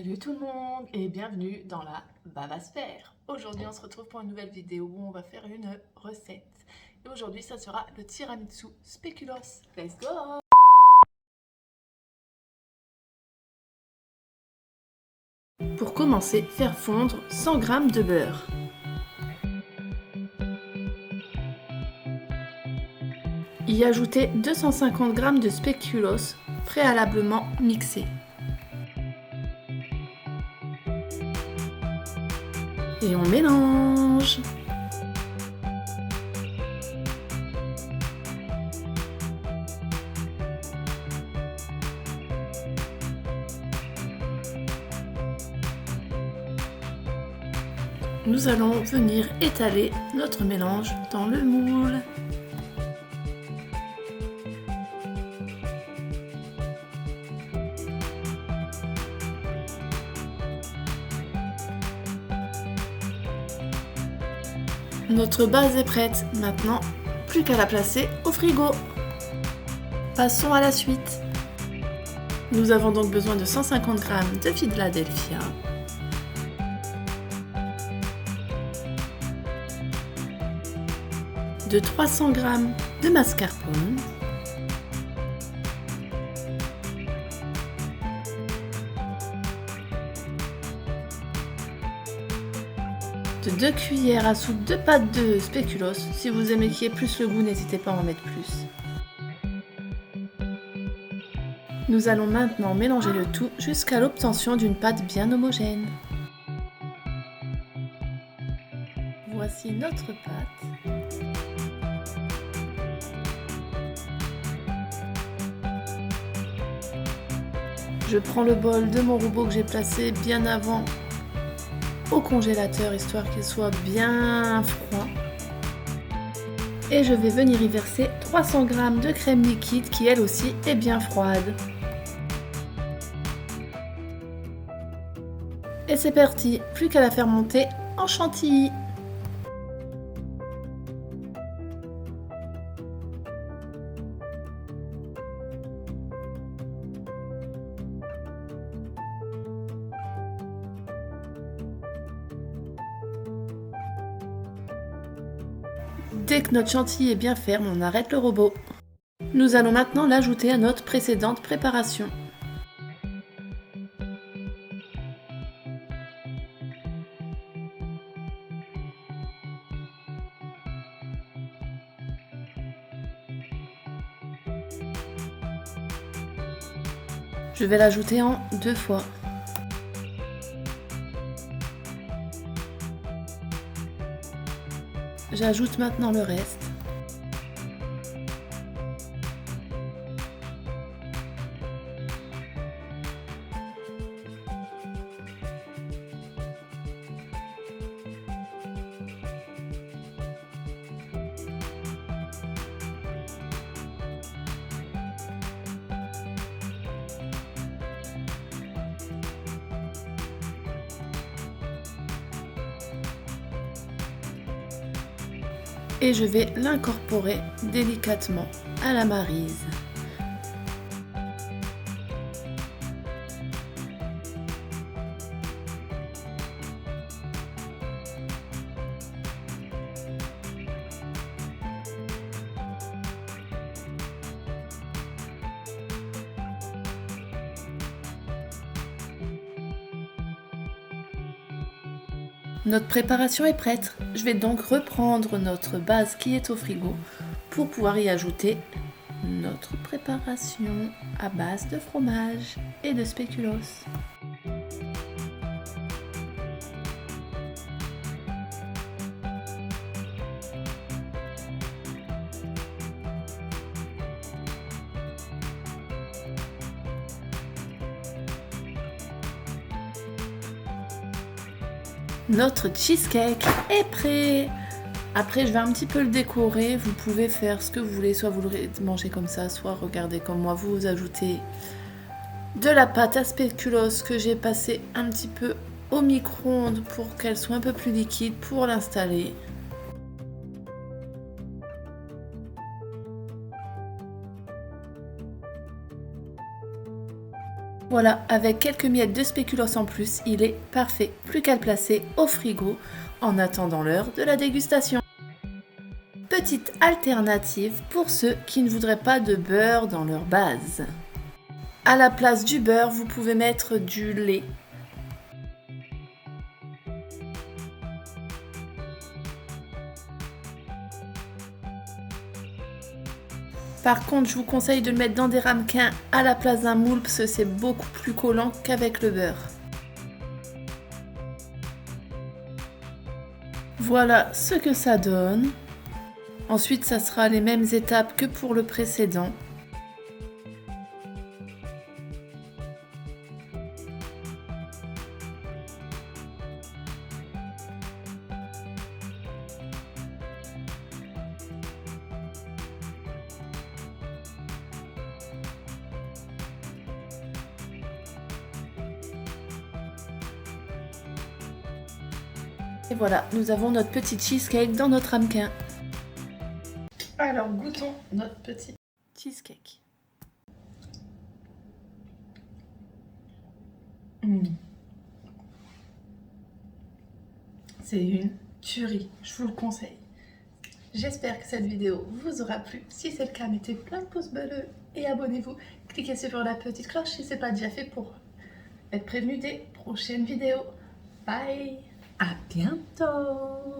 Salut tout le monde et bienvenue dans la Babasphère. Aujourd'hui on se retrouve pour une nouvelle vidéo où on va faire une recette. Et aujourd'hui ça sera le tiramisu spéculoos. Let's go! Pour commencer, faire fondre 100 g de beurre. Y ajouter 250 g de spéculoos préalablement mixé. Et on mélange. Nous allons venir étaler notre mélange dans le moule. Notre base est prête, maintenant plus qu'à la placer au frigo. Passons à la suite. Nous avons donc besoin de 150 g de Philadelphia, de 300 g de mascarpone, de 2 cuillères à soupe de pâte de spéculoos. Si vous aimez qu'il y ait plus le goût, n'hésitez pas à en mettre plus. Nous allons maintenant mélanger le tout jusqu'à l'obtention d'une pâte bien homogène. Voici notre pâte. Je prends le bol de mon robot que j'ai placé bien avant au congélateur, histoire qu'il soit bien froid. Et je vais venir y verser 300 g de crème liquide qui elle aussi est bien froide. Et c'est parti, plus qu'à la faire monter en chantilly. Dès que notre chantilly est bien ferme, on arrête le robot. Nous allons maintenant l'ajouter à notre précédente préparation. Je vais l'ajouter en 2 fois. J'ajoute maintenant le reste. Et je vais l'incorporer délicatement à la maryse. Notre préparation est prête. Je vais donc reprendre notre base qui est au frigo pour pouvoir y ajouter notre préparation à base de fromage et de spéculoos. Notre cheesecake est prêt. Après, je vais un petit peu le décorer. Vous pouvez faire ce que vous voulez. Soit vous le mangez comme ça, soit regardez comme moi. Vous ajoutez de la pâte à spéculoos que j'ai passé un petit peu au micro-ondes pour qu'elle soit un peu plus liquide pour l'installer. Voilà, avec quelques miettes de spéculoos en plus, il est parfait. Plus qu'à le placer au frigo en attendant l'heure de la dégustation. Petite alternative pour ceux qui ne voudraient pas de beurre dans leur base. À la place du beurre, vous pouvez mettre du lait. Par contre, je vous conseille de le mettre dans des ramequins à la place d'un moule parce que c'est beaucoup plus collant qu'avec le beurre. Voilà ce que ça donne. Ensuite, ça sera les mêmes étapes que pour le précédent. Et voilà, nous avons notre petit cheesecake dans notre ramequin. Alors, goûtons notre petit cheesecake. C'est une tuerie, je vous le conseille. J'espère que cette vidéo vous aura plu. Si c'est le cas, mettez plein de pouces bleus et abonnez-vous. Cliquez sur la petite cloche si ce n'est pas déjà fait pour être prévenu des prochaines vidéos. Bye! À bientôt!